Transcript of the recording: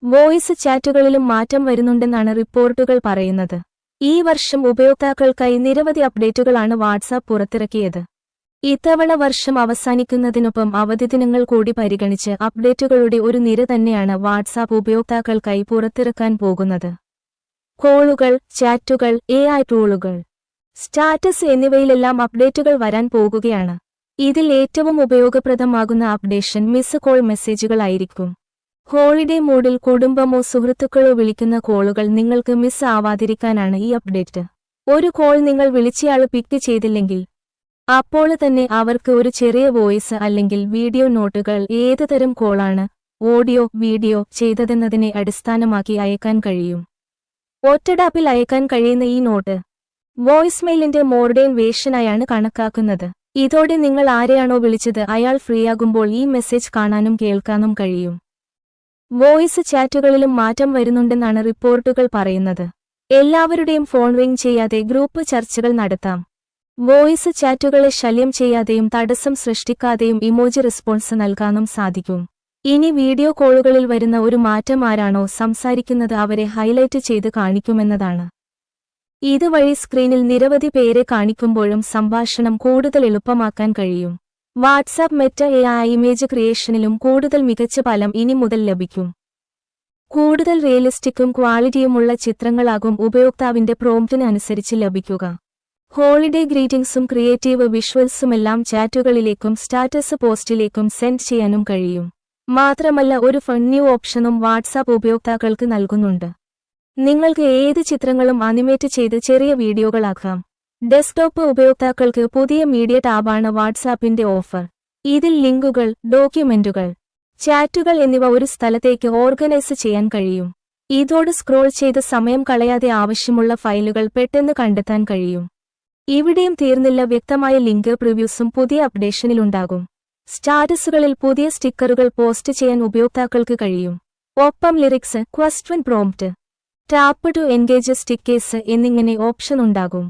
Voice ചാറ്റുകളിലും മാറ്റം വരുന്നുണ്ടെന്നാണ് റിപ്പോർട്ടുകൾ പറയുന്നത്. ഈ വർഷം ഉപയോക്താക്കൾക്കായി നിരവധി അപ്ഡേറ്റുകളാണ് വാട്സാപ്പ് പുറത്തിറക്കിയത്. ഇത്തവണ വർഷം അവസാനിക്കുന്നതിനൊപ്പം അവധിദിനങ്ങൾ കൂടി പരിഗണിച്ച് അപ്ഡേറ്റുകളുടെ ഒരു നിര തന്നെയാണ് വാട്സാപ്പ് ഉപയോക്താക്കൾക്കായി പുറത്തിറക്കാൻ പോകുന്നത്. കോളുകൾ, ചാറ്റുകൾ, AI ടൂളുകൾ, സ്റ്റാറ്റസ് എന്നിവയിലെല്ലാം അപ്ഡേറ്റുകൾ വരാൻ പോകുകയാണ്. ഇതിൽ ഏറ്റവും ഉപയോഗപ്രദമാകുന്ന അപ്ഡേഷൻ മിസ് കോൾ മെസ്സേജുകളായിരിക്കും. ഹോളിഡേ മൂഡിൽ കുടുംബമോ സുഹൃത്തുക്കളോ വിളിക്കുന്ന കോളുകൾ നിങ്ങൾക്ക് മിസ് ആവാതിരിക്കാനാണ് ഈ അപ്ഡേറ്റ്. ഒരു കോൾ നിങ്ങൾ വിളിച്ചയാൾ പിക്ക് ചെയ്തില്ലെങ്കിൽ അപ്പോൾ തന്നെ അവർക്ക് ഒരു ചെറിയ വോയിസ് അല്ലെങ്കിൽ വീഡിയോ നോട്ടുകൾ ഏത് തരം കോളാണ്, ഓഡിയോ, വീഡിയോ ചെയ്തതെന്നതിനെ അടിസ്ഥാനമാക്കി അയക്കാൻ കഴിയും. ഒറ്റടാപ്പിൽ അയക്കാൻ കഴിയുന്ന ഈ നോട്ട് വോയിസ്മെയിലിന്റെ മോഡേൺ വേർഷനായാണ് കണക്കാക്കുന്നത്. ഇതോടെ നിങ്ങൾ ആരെയാണോ വിളിച്ചത് അയാൾ ഫ്രീയാകുമ്പോൾ ഈ മെസ്സേജ് കാണാനും കേൾക്കാനും കഴിയും. വോയിസ് ചാറ്റുകളിലും മാറ്റം വരുന്നുണ്ടെന്നാണ് റിപ്പോർട്ടുകൾ പറയുന്നത്. എല്ലാവരുടെയും ഫോൺ റിംഗ് ചെയ്യാതെ ഗ്രൂപ്പ് ചർച്ചകൾ നടത്താം. വോയിസ് ചാറ്റുകളെ ശല്യം ചെയ്യാതെയും തടസ്സം സൃഷ്ടിക്കാതെയും ഇമോജി റെസ്പോൺസ് നൽകാനും സാധിക്കും. ഇനി വീഡിയോ കോളുകളിൽ വരുന്ന ഒരു മാറ്റം ആരാണോ സംസാരിക്കുന്നത് അവരെ ഹൈലൈറ്റ് ചെയ്ത് കാണിക്കുമെന്നതാണ്. ഇതുവഴി സ്ക്രീനിൽ നിരവധി പേരെ കാണിക്കുമ്പോഴും സംഭാഷണം കൂടുതൽ എളുപ്പമാക്കാൻ കഴിയും. വാട്സാപ്പ് മെറ്റ AI ഇമേജ് ക്രിയേഷനിലും കൂടുതൽ മികച്ച ഫലം ഇനി മുതൽ ലഭിക്കും. കൂടുതൽ റിയലിസ്റ്റിക്കും ക്വാളിറ്റിയുമുള്ള ചിത്രങ്ങളാകും ഉപയോക്താവിന്റെ പ്രോംപ്റ്റിന് അനുസരിച്ച് ലഭിക്കുക. ഹോളിഡേ ഗ്രീറ്റിംഗ്സും ക്രിയേറ്റീവ് വിഷ്വൽസുമെല്ലാം ചാറ്റുകളിലേക്കും സ്റ്റാറ്റസ് പോസ്റ്റിലേക്കും സെൻഡ് ചെയ്യാനും കഴിയും. മാത്രമല്ല ഒരു ഫൺ ന്യൂ ഓപ്ഷനും വാട്സാപ്പ് ഉപയോക്താക്കൾക്ക് നൽകുന്നുണ്ട്. നിങ്ങൾക്ക് ഏത് ചിത്രങ്ങളും അനിമേറ്റ് ചെയ്ത് ചെറിയ വീഡിയോകളാക്കാം. ഡെസ്ക്ടോപ്പ് ഉപയോക്താക്കൾക്ക് പുതിയ മീഡിയ ടാബാണ് വാട്സാപ്പിന്റെ ഓഫർ. ഇതിൽ ലിങ്കുകൾ, ഡോക്യുമെന്റുകൾ, ചാറ്റുകൾ എന്നിവ ഒരു സ്ഥലത്തേക്ക് ഓർഗനൈസ് ചെയ്യാൻ കഴിയും. ഇതോട് സ്ക്രോൾ ചെയ്ത് സമയം കളയാതെ ആവശ്യമുള്ള ഫയലുകൾ പെട്ടെന്ന് കണ്ടെത്താൻ കഴിയും. ഇവിടെയും തീർന്നില്ല, വ്യക്തമായ ലിങ്ക് പ്രിവ്യൂസും പുതിയ അപ്ഡേഷനിലുണ്ടാകും. സ്റ്റാറ്റസുകളിൽ പുതിയ സ്റ്റിക്കറുകൾ പോസ്റ്റ് ചെയ്യാൻ ഉപയോക്താക്കൾക്ക് കഴിയും. ഒപ്പം lyrics, question prompt, tap to engage stickers എന്നിങ്ങനെ ഓപ്ഷൻ ഉണ്ടാകും.